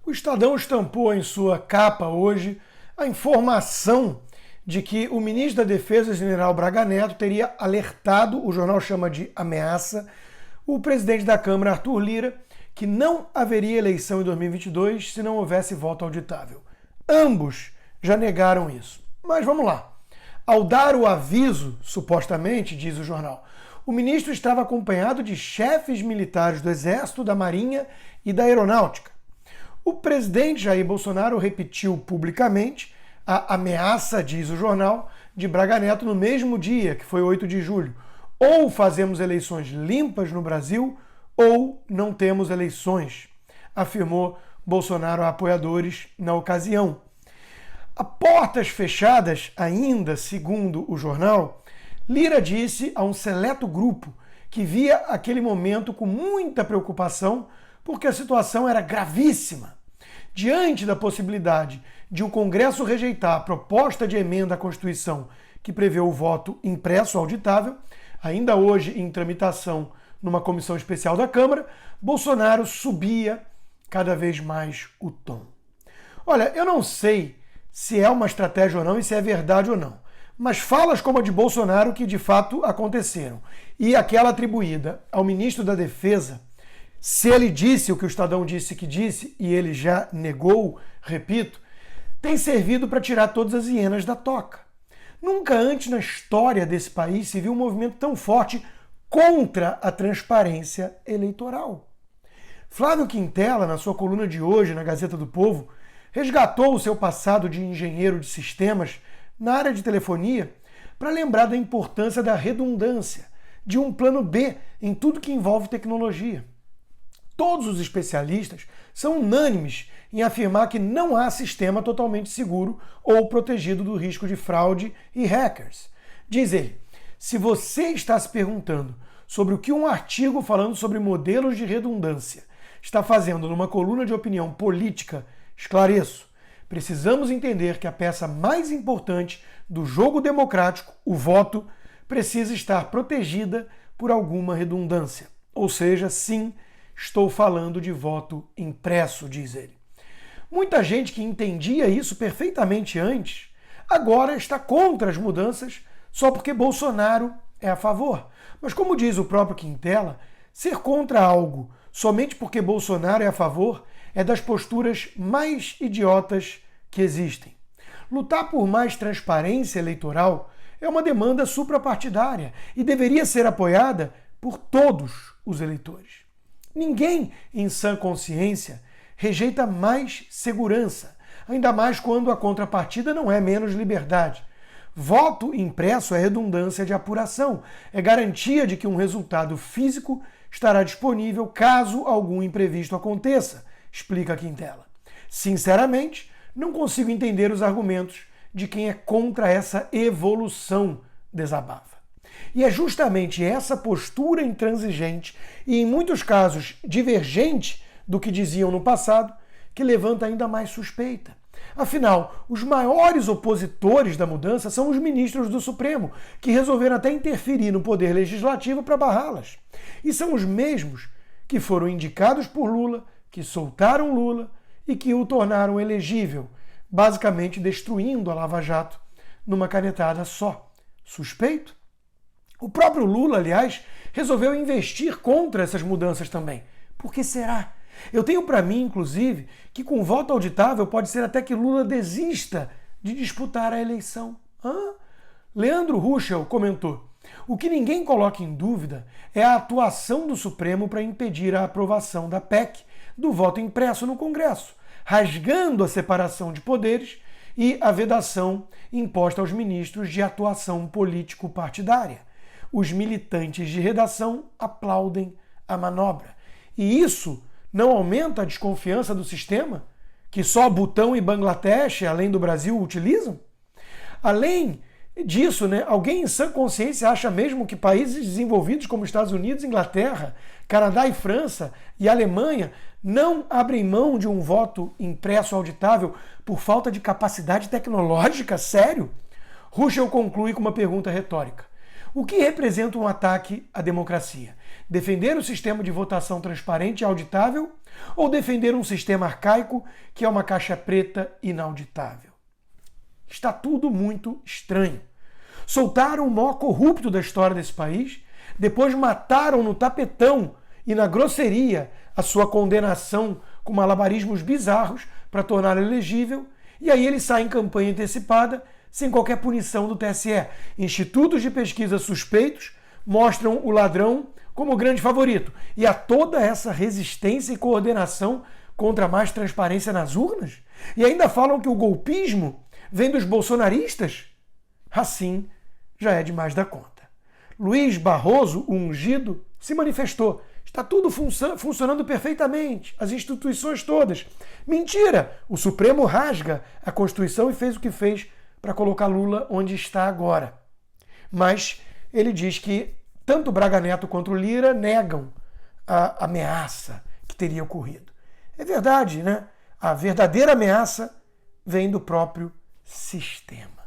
O Estadão estampou em sua capa hoje a informação de que o ministro da Defesa, general Braga Neto, teria alertado, o jornal chama de ameaça, o presidente da Câmara, Arthur Lira, que não haveria eleição em 2022 se não houvesse voto auditável. Ambos já negaram isso. Mas vamos lá. Ao dar o aviso, supostamente, diz o jornal, o ministro estava acompanhado de chefes militares do Exército, da Marinha e da Aeronáutica. O presidente Jair Bolsonaro repetiu publicamente a ameaça, diz o jornal, de Braga Neto no mesmo dia, que foi 8 de julho. Ou fazemos eleições limpas no Brasil, ou não temos eleições, afirmou Bolsonaro a apoiadores na ocasião. A portas fechadas ainda, segundo o jornal, Lira disse a um seleto grupo que via aquele momento com muita preocupação porque a situação era gravíssima. Diante da possibilidade de o Congresso rejeitar a proposta de emenda à Constituição que prevê o voto impresso auditável, ainda hoje em tramitação numa comissão especial da Câmara, Bolsonaro subia cada vez mais o tom. Olha, eu não sei se é uma estratégia ou não e se é verdade ou não, mas falas como a de Bolsonaro que de fato aconteceram e aquela atribuída ao ministro da Defesa, se ele disse o que o Estadão disse que disse e ele já negou, repito, tem servido para tirar todas as hienas da toca. Nunca antes na história desse país se viu um movimento tão forte contra a transparência eleitoral. Flávio Quintela, na sua coluna de hoje na Gazeta do Povo, resgatou o seu passado de engenheiro de sistemas na área de telefonia para lembrar da importância da redundância, de um plano B em tudo que envolve tecnologia. Todos os especialistas são unânimes em afirmar que não há sistema totalmente seguro ou protegido do risco de fraude e hackers. Diz ele, se você está se perguntando sobre o que um artigo falando sobre modelos de redundância está fazendo numa coluna de opinião política, esclareço. Precisamos entender que a peça mais importante do jogo democrático, o voto, precisa estar protegida por alguma redundância. Ou seja, sim, estou falando de voto impresso, diz ele. Muita gente que entendia isso perfeitamente antes, agora está contra as mudanças só porque Bolsonaro é a favor. Mas como diz o próprio Quintela, ser contra algo somente porque Bolsonaro é a favor é das posturas mais idiotas que existem. Lutar por mais transparência eleitoral é uma demanda suprapartidária e deveria ser apoiada por todos os eleitores. Ninguém, em sã consciência, rejeita mais segurança, ainda mais quando a contrapartida não é menos liberdade. Voto impresso é redundância de apuração, é garantia de que um resultado físico estará disponível caso algum imprevisto aconteça, explica Quintela. Sinceramente, não consigo entender os argumentos de quem é contra essa evolução, desabafa. E é justamente essa postura intransigente e, em muitos casos, divergente do que diziam no passado, que levanta ainda mais suspeita. Afinal, os maiores opositores da mudança são os ministros do Supremo, que resolveram até interferir no poder legislativo para barrá-las. E são os mesmos que foram indicados por Lula, que soltaram Lula e que o tornaram elegível, basicamente destruindo a Lava Jato numa canetada só. Suspeito? O próprio Lula, aliás, resolveu investir contra essas mudanças também. Por que será? Eu tenho para mim, inclusive, que com voto auditável pode ser até que Lula desista de disputar a eleição. Leandro Ruschel comentou, o que ninguém coloca em dúvida é a atuação do Supremo para impedir a aprovação da PEC do voto impresso no Congresso, rasgando a separação de poderes e a vedação imposta aos ministros de atuação político-partidária. Os militantes de redação aplaudem a manobra. E isso não aumenta a desconfiança do sistema, que só Butão e Bangladesh, além do Brasil, utilizam? Além disso, alguém em sã consciência acha mesmo que países desenvolvidos como Estados Unidos, Inglaterra, Canadá e França e Alemanha não abrem mão de um voto impresso auditável por falta de capacidade tecnológica? Sério? Ruschel conclui com uma pergunta retórica. O que representa um ataque à democracia? Defender o sistema de votação transparente e auditável ou defender um sistema arcaico que é uma caixa preta inauditável? Está tudo muito estranho. Soltaram o maior corrupto da história desse país, depois mataram no tapetão e na grosseria a sua condenação com malabarismos bizarros para torná-lo elegível, e aí ele sai em campanha antecipada sem qualquer punição do TSE. Institutos de pesquisa suspeitos mostram o ladrão como o grande favorito. E há toda essa resistência e coordenação contra mais transparência nas urnas? E ainda falam que o golpismo vem dos bolsonaristas? Assim, já é demais da conta. Luiz Barroso, o ungido, se manifestou. Está tudo funcionando perfeitamente, as instituições todas. Mentira! O Supremo rasga a Constituição e fez o que fez para colocar Lula onde está agora. Mas ele diz que tanto Braga Neto quanto Lira negam a ameaça que teria ocorrido. É verdade, né? A verdadeira ameaça vem do próprio sistema.